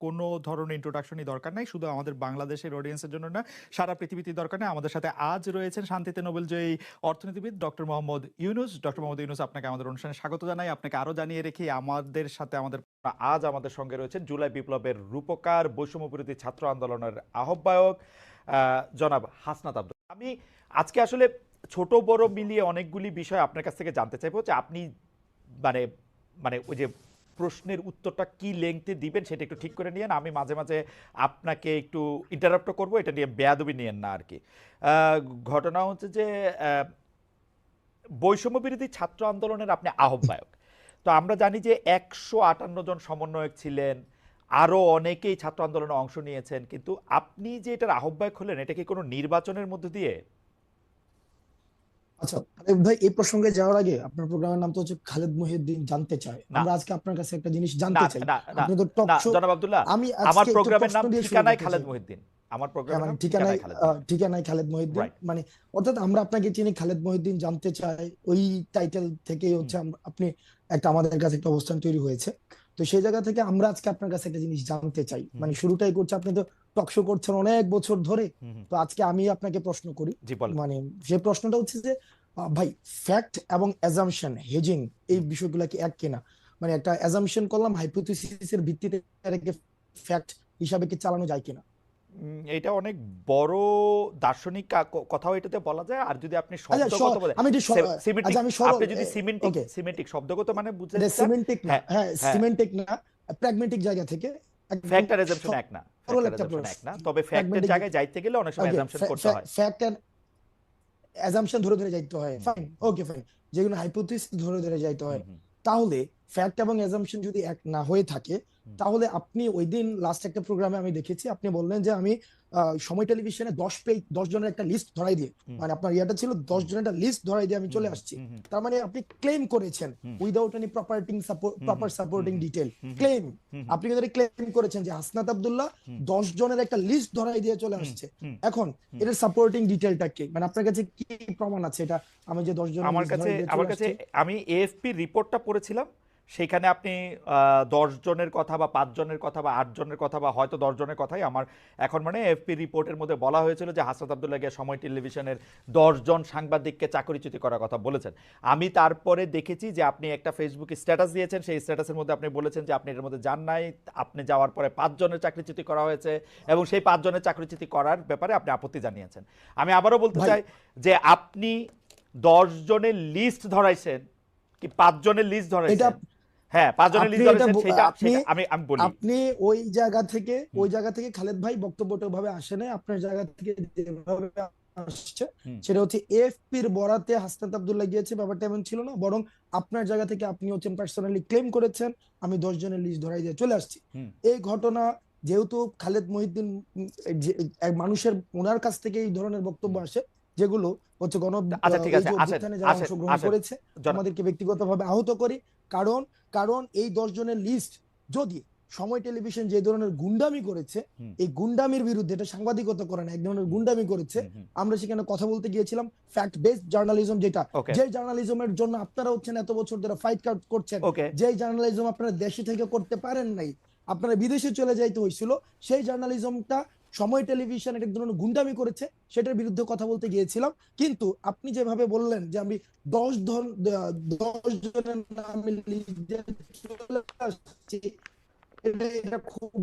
কোনো ধরনের ইন্ট্রোডাকশনই দরকার নাই, শুধু আমাদের বাংলাদেশের অডিয়েন্সের জন্য না, সারা পৃথিবীতে দরকার নেই। আমাদের সাথে আজ রয়েছেন শান্তিতে নোবেলজয়ী অর্থনীতিবিদ ডক্টর মোহাম্মদ ইউনুস। ডক্টর মোহাম্মদ ইউনুস, আপনাকে আমাদের অনুষ্ঠানে স্বাগত জানাই। আপনাকে আরও জানিয়ে রেখি আমাদের সাথে আজ আমাদের সঙ্গে রয়েছেন জুলাই বিপ্লবের রূপকার, বৈষম্য বিরোধী ছাত্র আন্দোলনের আহ্বায়ক জনাব হাসনাত আব্দুল। আমি আজকে আসলে ছোট বড় মিলিয়ে অনেকগুলি বিষয় আপনার কাছ থেকে জানতে চাইবো, যে আপনি মানে মানে ওই যে প্রশ্নের উত্তরটা কি লেংথে দিবেন সেটা একটু ঠিক করে নিয়েন। আমি মাঝে মাঝে আপনাকে একটু ইন্টারাপ্ট করবো, এটা নিয়ে বেয়াদবি নিয়েন না আর কি। ঘটনা হচ্ছে যে বৈষম্য বিরোধী ছাত্র আন্দোলনের আপনি আহ্বায়ক। তো আমরা জানি যে 158 জন সমন্বয়ক ছিলেন, আরও অনেকেই ছাত্র আন্দোলনে অংশ নিয়েছেন, কিন্তু আপনি যে এটার আহ্বায়ক হলেন, এটা কি কোনো নির্বাচনের মধ্য দিয়ে? আচ্ছা খালেদ ভাই, এই প্রসঙ্গে যাওয়ার আগে আপনার প্রোগ্রামের নাম তো হচ্ছে খালেদ মহিউদ্দিন জানতে চায়। না আমরা আজকে আপনার কাছে একটা জিনিস না জানতে চাই। না না আপনি তো টক না শো। জনাব আব্দুল্লাহ, আমি আমার আজকে একটু প্রোগ্রামের প্রশ্ন নাম দিয়ে শুরু ঠিকানায় করতে খালেদ চাই। মহিউদ্দিন। আমার হ্যাঁ, প্রোগ্রামের মানে নাম ঠিকানায় ঠিকানায় খালেদ মহিউদ্দিন। ঠিকানায় খালেদ মহিউদ্দিন, রাইট। মানে অর্থাৎ আমরা আপনাকে চিনি খালেদ মহিউদ্দিন জানতে চাই, ওই টাইটেল থেকেই হচ্ছে আপনি একটা আমাদের কাছে একটা অবস্থান তৈরি হয়েছে। তো সেই জায়গা থেকে আমরা আজকে আপনার কাছে একটা জিনিস জানতে চাই। মানে শুরুটাই করছে, আপনি তো টক শো করছেন অনেক বছর ধরে। তো আজকে আমি আপনাকে প্রশ্ন করি। জি বলেন। মানে যে প্রশ্নটা হচ্ছে যে ভাই, ফ্যাক্ট এবং অ্যাজাম্পশন হেজিং এই বিষয়গুলো কি এক কিনা? মানে একটা অ্যাজাম্পশন করলাম, হাইপোথিসিসের ভিত্তিতে এটাকে ফ্যাক্ট হিসাবে কি চালানো যায় কিনা? এটা অনেক বড় দার্শনিক কথাও এটাতে বলা যায়। আর যদি আপনি আচ্ছা শব্দগত বলে আমি একটু সিমেন্টিক, আচ্ছা আমি সরল, আপনি যদি সিমেন্টিক ওকে, সিমেন্টিক শব্দগত মানে বুঝতে এটা চান। সিমেন্টিক না, হ্যাঁ হ্যাঁ হ্যাঁ, সিমেন্টিক না, প্র্যাগমেটিক জায়গা থেকে একদম ফ্যাক্ট আর এজাম্পশন এক না, সরল ফ্যাক্ট আর একটা এজাম্পশন এক প্রশ্ন। না, তবে ফ্যাক্টের প্র্যাগমেটিক, জায়গায় যাইতে গেলে অনেক সময় ওকে, এজাম্পশন করতে হয়। ফ্যাক্ট এন্ড অ্যাজাম্পশন ধরে ধরে যাইতে হয়, হুম ফাইন, ওকে ফাইন, যেগুলো হাইপোথিসিস ধরে ধরে যাইতে হুম হয়। হুম তাহলে ফ্যাক্ট এবং অ্যাজাম্পশন যদি এক না হয়ে থাকে, হুম তাহলে আপনি ওই দিন লাস্ট একটা প্রোগ্রামে আমি দেখেছি আপনি বললেন যে আমি সময় টেলিভিশনে 10 পেজ 10 জনের একটা লিস্ট ধরাই দিয়ে, হুম মানে আপনার ইয়াটা ছিল দশ হুম জনের একটা লিস্ট ধরাই দিয়ে আমি হুম চলে হুম আসছি। হুম হুম তার মানে আপনি ক্লেম করেছেন হুম উইদাউট এনি হুম প্রপার হুম হুম সাপোর্টিং হুম ডিটেল হুম হুম ক্লেম। হুম হুম আপনি কিন্তু ক্লেম করেছেন যে হাসনাত আব্দুল্লাহ 10 জনের একটা লিস্ট ধরাই দিয়ে চলে হুম আসছে। হুম এখন হুম। এটার সাপোর্টিং ডিটেলটা কি? মানে আপনার কাছে কি প্রমাণ আছে এটা আমি যে 10 জনের আমার লিস্ট কাছে ধরাই দিয়ে আমার চলে কাছে আসছি? আমি এএফপি রিপোর্টটা পড়েছিলাম। সেখানে আপনি 10 জনের কথা বা 5 জনের কথা বা 8 জনের কথা বা হয়তো 10 জনের কথাই আমার এখন মানে এএফপি রিপোর্টের মধ্যে বলা হয়েছিল যে হাসনাত আব্দুল্লাহ গিয়ে সময় টেলিভিশনের 10 জন সাংবাদিককে চাকরিচ্যুতি করার কথা বলেছেন। আমি তারপরে দেখেছি যে আপনি একটা ফেসবুকে স্ট্যাটাস দিয়েছেন, সেই স্ট্যাটাসের মধ্যে আপনি বলেছেন যে আপনি এর মধ্যে যান নাই, আপনি যাওয়ার পরে 5 জনের চাকরিচ্যুতি করা হয়েছে এবং সেই 5 জনের চাকরিচ্যুতি করার ব্যাপারে আপনি আপত্তি জানিয়েছেন। আমি আবারও বলতে ভাই চাই যে আপনি 10 জনের লিস্ট ধরাইছেন কি 5 জনের লিস্ট এটা ধরাইছেন? হ্যাঁ, 5 জনের আপনি লিস্ট এটা ধরেছেন, সেটা আপনি সেটা আমি আমি বলি। আপনি ওই জায়গা থেকে হুম খালেদ ভাই বক্তব্যটা ভাবে আসে নাই। আপনার জায়গা থেকে যেভাবে আসছে হুম সেটা হচ্ছে এএফপির বরাতে হাসনাত আব্দুল্লাহ গিয়েছে, ব্যাপারটা এমন ছিল না। বরং আপনার জায়গা থেকে আপনি হচ্ছেন পার্সোনালি ক্লেম করেছেন আমি 10 জনের লিস্ট ধরাই দিয়ে চলে আসছি। হুম এই ঘটনা যেহেতু খালেদ মহিউদ্দিন এক মানুষের ওনার কাছ থেকে এই ধরনের বক্তব্য হুম। আসে, যেগুলো হচ্ছে আচ্ছা ঠিক এই আছে, যে আসেন অভ্যুত্থানে যারা আসেন অংশগ্রহণ আসেন। করেছে জন আমাদেরকে ব্যক্তিগতভাবে আহত করি। কারণ কারণ এই 10 জনের লিস্ট যদি সময় টেলিভিশন যে ধরনের গুন্ডামি করেছে, হুম এই গুন্ডামির বিরুদ্ধে, এটা সাংবাদিকতা করে না, এক ধরনের হুম গুন্ডামি করেছে। হুম হুম। আমরা সেখানে কথা বলতে গিয়েছিলাম ফ্যাক্ট বেসড জার্নালিজম, যেটা ওকে যে জার্নালিজমের জন্য আপনারা হচ্ছেন এত বছর ধরে ফাইট করছেন, ওকে। যে জার্নালিজম আপনারা দেশে থেকে করতে পারেন নাই, আপনারা বিদেশে চলে যাইতে হয়েছিল, সেই জার্নালিজমটা সময় টেলিভিশন এক ধরনের গুন্ডামি করেছে, সেটার বিরুদ্ধে কথা বলতে গিয়েছিলাম। কিন্তু আপনি যেভাবে বললেন যে আমি 10 জনের নামে চলে আসছি, এটা খুব,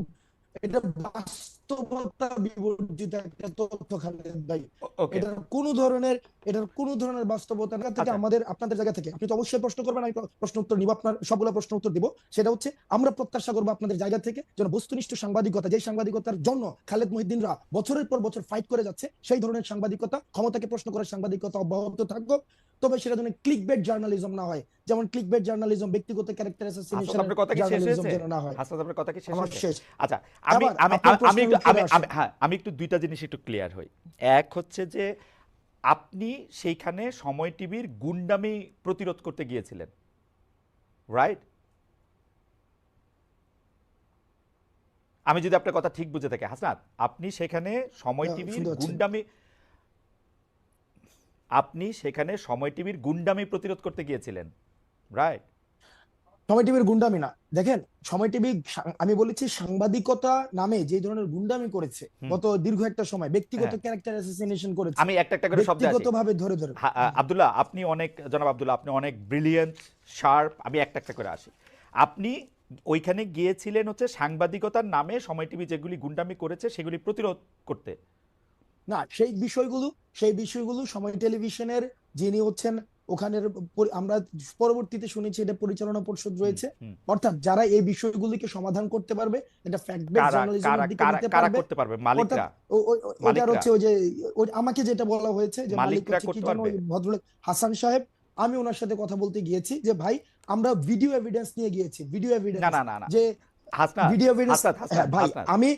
এটা বাস্তবতা বিবর্জিত একটা তথ্য খালেদ ভাই। ওকে। এটার কোনো ধরনের এটার কোনো ধরনের বাস্তবতা থেকে আচ্ছা আমাদের আপনাদের জায়গা থেকে আপনি তো অবশ্যই প্রশ্ন করবেন, আমি প্রশ্ন উত্তর নিব, আপনার সবগুলো প্রশ্ন উত্তর দিব। সেটা হচ্ছে আমরা প্রত্যাশা করবো আপনাদের জায়গা থেকে যেন বস্তুনিষ্ঠ সাংবাদিকতা, যে সাংবাদিকতার জন্য খালেদ মহিউদ্দিনরা বছরের পর বছর ফাইট করে যাচ্ছে, সেই ধরনের সাংবাদিকতা, ক্ষমতাকে প্রশ্ন করার সাংবাদিকতা অব্যাহত থাকুক। তবে সেটা যেন ক্লিকবেট জার্নালিজম না হয়, যেমন ক্লিকবেট জার্নালিজম, ব্যক্তিগত ক্যারেক্টার হাসনাত, অ্যাসাসিনেশনের আপনার কথা কি শেষ জার্নালিজম হয়েছে? যেন না হয়। হাসনাত, আপনার কথা কি শেষ আমার হয়েছে? শেষ। আচ্ছা, আমি আবার আমি আপনার আমি প্রশ্নের একটু ফিরে আমি আসেন। হ্যাঁ, আমি একটু দুইটা জিনিস একটু ক্লিয়ার হই। এক হচ্ছে যে আপনি সেইখানে সময় টিভির গুন্ডামি প্রতিরোধ করতে গিয়েছিলেন, রাইট? আমি যদি আপনার কথা ঠিক বুঝে থাকি হাসনাত, আপনি সেখানে সময় টিভির শুনতে পাচ্ছেন? গুন্ডামি আপনি সেখানে সময় টিভির গুন্ডামি প্রতিরোধ করতে গিয়েছিলেন, রাইট? সময় টিভির গুন্ডামি না, দেখেন সময় টিভি আমি বলেছি সাংবাদিকতা নামে যে ধরনের গুন্ডামি করেছে গত দীর্ঘ একটা সময়, ব্যক্তিগত ক্যারেক্টার অ্যাসাসিনেশন করেছে, আমি একটা একটা করে শব্দে আসি। ব্যক্তিগতভাবে ধরে ধরে। আব্দুল্লাহ, আপনি অনেক, জনাব আব্দুল্লাহ, আপনি অনেক ব্রিলিয়েন্ট, শার্প। আমি একটা একটা করে আসি। আপনি ওইখানে গিয়েছিলেন হচ্ছে সাংবাদিকতার নামে সময় টিভি যেগুলি গুন্ডামি করেছে সেগুলি প্রতিরোধ করতে। না, সেই বিষয়গুলো সময় টেলিভিশনের যিনি হচ্ছেন ওখানের আমরা পরবর্তীতে শুনেছি এটা পরিচালনা পরিষদ রয়েছে, অর্থাৎ যারা এই বিষয়গুলিকে সমাধান করতে পারবে, এটা ফ্যাক্ট বেস জার্নালিজমের দিকে নিতে কারা পারবে। করতে পারবে? মালিকরা? ওটার হচ্ছে ওই যে আমাকে যেটা বলা হয়েছে যে মালিক হচ্ছে কি জানো, ওই ভদ্রলোক হাসান সাহেব, আমি ওনার সাথে কথা বলতে গিয়েছি যে ভাই আমরা ভিডিও এভিডেন্স নিয়ে গিয়েছি, ভিডিও এভিডেন্স যে ভিডিও এভিডেন্স। ভাই আমি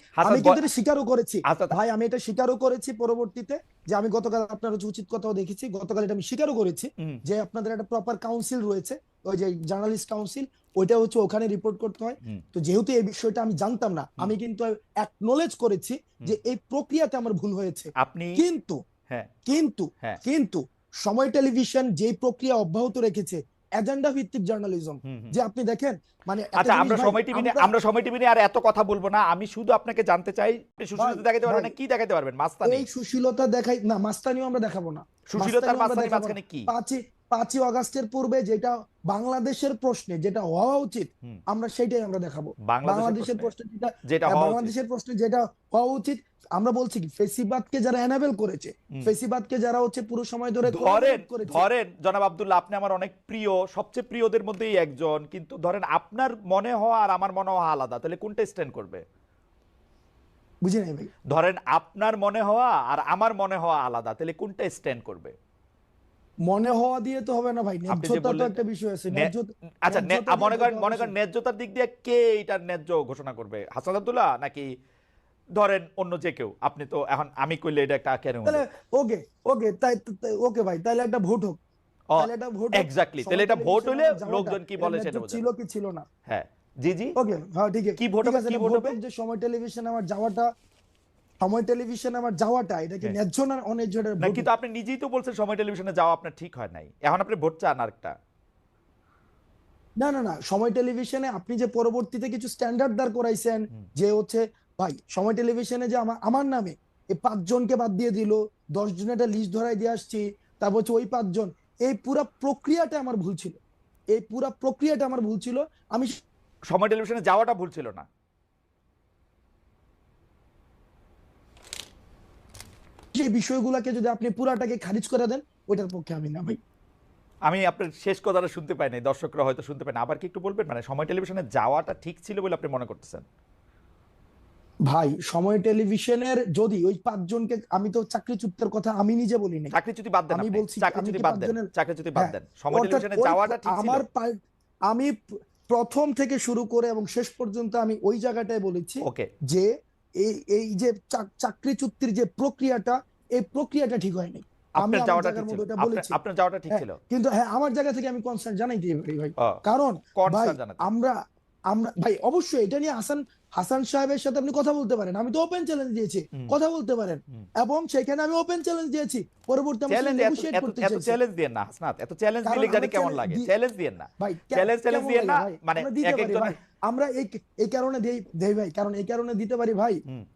কিন্তু এটা স্বীকারও করেছি, ভাই আমি এটা স্বীকারও করেছি পরবর্তীতে যে আমি গতকাল আপনার হচ্ছে উচিত কথাও দেখেছি, গতকাল এটা আমি স্বীকারও করেছি যে আপনাদের একটা প্রপার কাউন্সিল রয়েছে, ওই যে জার্নালিস্ট কাউন্সিল, ওইটা হচ্ছে ওখানে রিপোর্ট করতে হয়। তো যেহেতু এই বিষয়টা আমি জানতাম না, আমি কিন্তু অ্যাকনলেজ করেছি যে এই প্রক্রিয়াতে আমার ভুল হয়েছে। আপনি কিন্তু সময় টেলিভিশন যে প্রক্রিয়া অব্যাহত রেখেছে এজেন্ডা ভিত্তিক জার্নালিজম, যে আপনি দেখেন মানে আচ্ছা, আমরা সময় টিভি নিয়ে আর এত কথা বলবো না। আমি শুধু আপনাকে জানতে চাই, সুশীলতা দেখাতে পারবেন না? কি দেখাতে পারবেন? মাস্তানি? এই সুশীলতা দেখাই না, মাস্তানিও আমরা দেখাবো না। সুশীলতার মাস্তানি মাঝখানে কি? 5ই আগস্টের পূর্বে যেটা বাংলাদেশের প্রশ্নে যেটা হওয়া উচিত আমরা সেটাই আমরা দেখাবো। বাংলাদেশের প্রশ্নে যেটা হওয়া উচিত, আমরা বলছি কি ফেসিবাদকে যারা এনাবেল করেছে, ফেসিবাদকে যারা হচ্ছে পুরো সময় ধরে ধরেন জনাব আব্দুল্লাহ, আপনি আমার অনেক প্রিয়, সবচেয়ে প্রিয়দের মধ্যেই একজন, কিন্তু ধরেন আপনার মনে হওয়া আর আমার মনে হওয়া আলাদা, তাহলে কোনটা স্ট্যান্ড করবে? বুঝি নাই ভাই। ধরেন আপনার মনে হওয়া আর আমার মনে হওয়া আলাদা, তাহলে কোনটা স্ট্যান্ড করবে? মনে হওয়া দিয়ে তো হবে না ভাই, ন্যায্যতা তো একটা বিষয় আছে। আচ্ছা, মনে করেন ন্যায্যতার দিক দিয়ে কে এটার ন্যায্য ঘোষণা করবে? হাসান আব্দুল্লাহ নাকি ধরেন অন্য যে কেউ? আপনি তো এখন আমি কইলে এটা একটা কেন? ওকে তাই ওকে ভাই, তাহলে একটা ভোট হোক, তাহলে একটা ভোট, এক্স্যাক্টলি, তাহলে এটা ভোট হলে লোকজন কি বলে সেটা বোঝা ছিল কি ছিল না। হ্যাঁ জি জি, ওকে, হ্যাঁ ঠিক আছে, কি ভোট হবে? কি ভোট হবে? যে সময় টেলিভিশন আমার যাওয়াটা এটা কি ন্যায্য না অন্যায্য? না, কিন্তু আপনি নিজেই তো বলছেন সময় টেলিভিশনে যাওয়া আপনার ঠিক হয় নাই, এখন আপনি ভোট চান আরেকটা। না, সময় টেলিভিশনে আপনি যে পরবর্তীতে কিছু স্ট্যান্ডার্ড দাঁড় করাইছেন, যে হচ্ছে ভাই সময় টেলিভিশনে যে আমার নামে এই 5 জনকে বাদ দিয়ে দিল, 10 জনের একটা লিস্ট ধরাই দিয়ে আসছি, তারপর হচ্ছে ওই 5 জন, এই পুরো প্রক্রিয়াটা আমার ভুল ছিল। আমি সময় টেলিভিশনে যাওয়াটা ভুল ছিল না? যে বিষয়গুলোকে যদি আপনি পুরাটাকে খারিজ করে দেন, ওইটার পক্ষে আমি না ভাই। আমি আপনার শেষ কথাটা শুনতে পাই নাই, দর্শকরা হয়তো শুনতে পায় না, আবার কি একটু বলবেন? মানে সময় টেলিভিশনে যাওয়াটা ঠিক ছিল বলে আপনি মনে করতেছেন? ভাই সময় টেলিভিশনের যদি ওই 5 জনকে, আমি তো চাকরিচ্যুতের কথা আমি নিজে বলি নাই, চাকরিচ্যুতি বাদ দেন, আমি বলছি চাকরিচ্যুতি বাদ দেন, সময় টেলিভিশনে যাওয়াটা ঠিক ছিল? আমি প্রথম থেকে শুরু করে এবং শেষ পর্যন্ত আমি ওই জায়গাটায় বলেছি যে এই যে চাকরিচ্যুতির যে প্রক্রিয়াটা, এই প্রক্রিয়াটা ঠিক হয়নি। আপনার যাওয়াটা ঠিক ছিল, কিন্তু হ্যাঁ আমার জায়গা থেকে আমি কনসার্ন জানাইতে পারি ভাই, কারণ আমরা ভাই অবশ্যই এটা নিয়ে হাসান সাহেবের সাথে আপনি কথা বলতে পারেন, আমি তো ওপেন চ্যালেঞ্জ দিয়েছি, কথা বলতে পারেন, এবং সেখানে আমি ওপেন চ্যালেঞ্জ দিয়েছি। পরবর্তী চ্যালেঞ্জ দেন না হাসনাত, এত চ্যালেঞ্জ দিলে জানি কেমন লাগে। চ্যালেঞ্জ দেন না ভাই, চ্যালেঞ্জ দেন না, মানে আমরা এই কারণে দেই ভাই, কারণ এই কারণে দিতে পারি ভাই,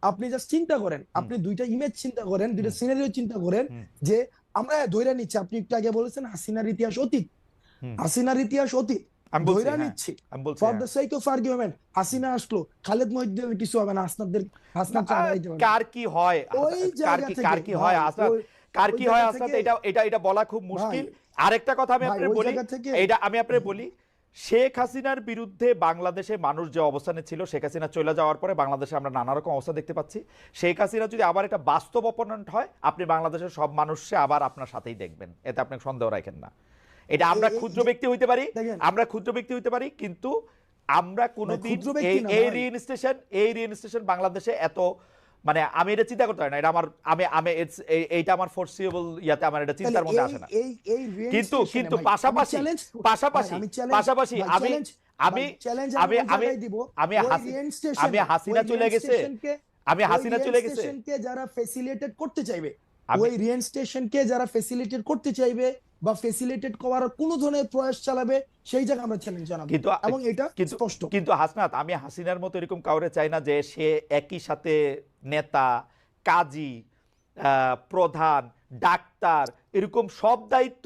আপনি জাস্ট চিন্তা করেন, আপনি দুইটা ইমেজ চিন্তা করেন, দুইটা সিনারিও চিন্তা করেন, যে আমরা ধইরা নিচ্ছি, আপনি একটু আগে বলেছেন হাসিনার ইতিহাস অতীত, ধইরা নিচ্ছি for the sake of argument, Hasina আসলো, খালেদ মহিউদ্দিনের কিছু হবে না, কার কি হয় হাসনাত, এটা বলা খুব মুশকিল। আরেকটা কথা আমি আপনাকে বলি, শেখ হাসিনার বিরুদ্ধে বাংলাদেশে মানুষ যে অবস্থানে ছিল, শেখ হাসিনা চলে যাওয়ার পরে বাংলাদেশে আমরা নানা রকম অবস্থা দেখতে পাচ্ছি। শেখ হাসিনা যদি আবার একটা বাস্তব অপোনেন্ট হয়, আপনি বাংলাদেশের সব মানুষকে আবার আপনার সাথেই দেখবেন, এতে আপনি সন্দেহ রাখেন না। এটা আমরা ক্ষুদ্র ব্যক্তি হইতে পারি, কিন্তু আমরা কোনোদিন এই রিইনস্টেশন বাংলাদেশে এত, মানে আমি এটা চিন্তা করতে পারি না, এটা এইটা আমার ফোরসিয়েবল ইয়াতে আমার এটা চিন্তার মধ্যে আসে না। কিন্তু পাশাপাশি হাসিনা চলে গেছে, যারা ফ্যাসিলিটেট করতে চাইবে, ওই রিইনস্টেশনকে যারা ফ্যাসিলিটেট করতে চাইবে, বা ফেসিলিটেট করার কোনো ধরনের প্রয়াস চালাবে, সেই জায়গায় আমরা চ্যালেঞ্জ জানাবো কিন্তু এবং এটা কিন্তু স্পষ্ট। কিন্তু হাসনাত, আমি হাসিনার মতো এরকম কাউরে চাই না যে সে একই সাথে নেতা, কাজী, প্রধান, ডাক্তার, এরকম সব দায়িত্ব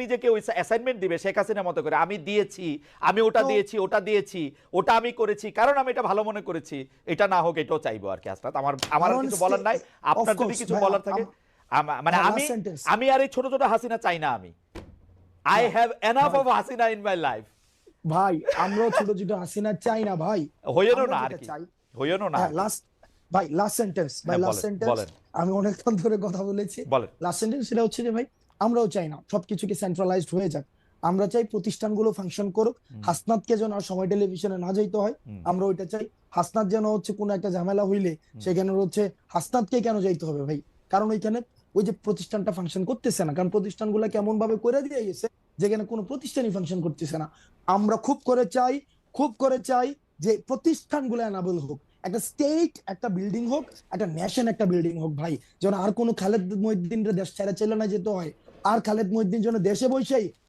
নিজেকে ওই অ্যাসাইনমেন্ট দিবে শেখ হাসিনার মতো করে। আমি দিয়েছি, আমি ওটা তো দিয়েছি, ওটা দিয়েছি, ওটা আমি করেছি কারণ আমি এটা ভালো মনে করেছি। এটা না হোক, এটাও চাইবো আর কি হাসনাত। আমার আমার আর কারণ কিছু বলার নাই। আপনার যদি অফকোর্স কিছু ভাই, বলার থাকে, মানে হ্যাঁ, আমি লাস্ট সেন্টেন্স আমি আর এই ছোট ছোট হাসিনা চাই না। আমি I have enough of Hasina in my life. ভাই, আমরাও ছোট ছোট হাসিনা চাই না ভাই, হইয়েনও আমরা না আর যেটা কি, চাই। হইয়েনও না হ্যাঁ, আর কি। লাস্ট ভাই, লাস্ট সেন্টেন্স ভাই, হ্যাঁ, লাস্ট বলেন সেন্টেন্স। বলেন আমি অনেকক্ষণ ধরে কথা বলেছি। বলেন। লাস্ট সেন্টেন্স সেটা হচ্ছে যে ভাই, আমরাও চাই না সবকিছুকে সেন্ট্রালাইজড হয়ে যাক। আমরা চাই প্রতিষ্ঠানগুলো ফাংশন করুক, হাসনাতকে যেন আর সময় টেলিভিশনে না যাইতে হয়, আমরা ওইটা চাই। হাসনাত যেন হচ্ছে কোনো একটা ঝামেলা হইলে সেখানে হচ্ছে হাসনাতকে কেন যাইতে হবে ভাই? কারণ ওইখানে ওই যে প্রতিষ্ঠানটা ফাংশন করতেছে না, কারণ প্রতিষ্ঠানগুলো কেমন ভাবে করে দিয়ে গেছে যেখানে কোনো প্রতিষ্ঠানই ফাংশন করতেছে না। আমরা খুব করে চাই যে প্রতিষ্ঠানগুলো এনাবল হোক, একটা স্টেট একটা বিল্ডিং হোক, একটা ন্যাশন একটা বিল্ডিং হোক ভাই, যেন আর কোনো খালেদ মহিউদ্দিন দেশ ছেড়ে চলে না যেতে হয়। আর খালেদ মহিউদ্দিন যেন দেশে বসেই